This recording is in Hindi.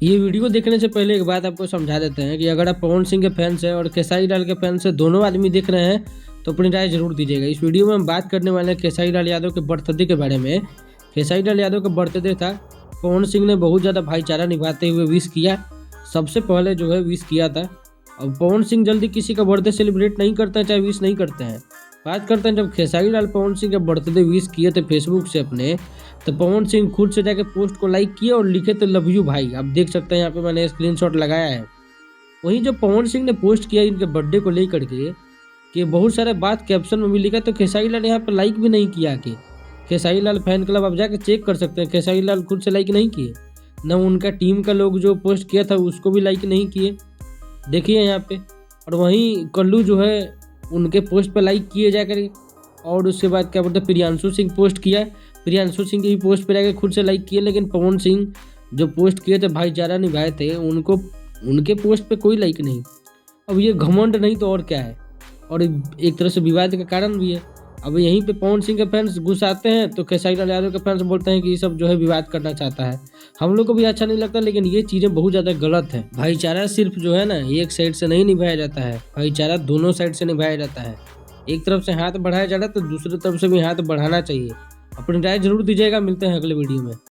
ये वीडियो देखने से पहले एक बात आपको समझा देते हैं कि अगर आप पवन सिंह के फैंस हैं और खेसारी लाल के फैंस हैं, दोनों आदमी देख रहे हैं तो अपनी राय जरूर दीजिएगा। इस वीडियो में हम बात करने वाले हैं खेसारी लाल यादव के बर्थडे के बारे में। खेसारी लाल यादव का बर्थडे था, पवन सिंह ने बहुत ज़्यादा भाईचारा निभाते हुए विश किया, सबसे पहले जो है विश किया था। और पवन सिंह जल्दी किसी का बर्थडे सेलिब्रेट नहीं करते हैं, चाहे विश नहीं करते हैं। बात करते हैं जब खेसारी लाल पवन सिंह का बर्थडे विश किए थे फेसबुक से अपने, तो पवन सिंह खुद से जाके पोस्ट को लाइक किए और लिखे थे लव यू भाई। आप देख सकते हैं यहाँ पे मैंने स्क्रीनशॉट लगाया है। वहीं जब पवन सिंह ने पोस्ट किया इनके बर्थडे को लेकर के कि बहुत सारे बात कैप्शन में भी लिखा, तो खेसारी लाल यहाँ पे लाइक भी नहीं किया। कि खेसारी लाल फैन क्लब आप जाके चेक कर सकते हैं, खेसारी लाल खुद से लाइक नहीं किए, न उनका टीम का लोग जो पोस्ट किया था उसको भी लाइक नहीं किए, देखिए यहाँ पे। और वहीं कल्लू जो है उनके पोस्ट पे लाइक किए जाकर, और उसके बाद क्या बोलते हैं प्रियांशु सिंह पोस्ट किया, प्रियांशु सिंह की भी पोस्ट पे जाकर खुद से लाइक किए। लेकिन पवन सिंह जो पोस्ट किए थे भाईचारा निभाए थे, उनको उनके पोस्ट पे कोई लाइक नहीं। अब ये घमंड नहीं तो और क्या है, और एक तरह से विवाद का कारण भी है। अब यहीं पे पवन सिंह के फैंस गुस्साते हैं तो खेसारी लाल यादव के फैंस बोलते हैं कि ये सब जो है विवाद करना चाहता है। हम लोग को भी अच्छा नहीं लगता, लेकिन ये चीज़ें बहुत ज़्यादा गलत है। भाईचारा सिर्फ जो है ना एक साइड से नहीं निभाया जाता है, भाईचारा दोनों साइड से निभाया जाता है। एक तरफ से हाथ बढ़ाया जा रहा है तो दूसरी तरफ से भी हाथ बढ़ाना चाहिए। अपनी राय जरूर दीजिएगा, मिलते हैं अगले वीडियो में।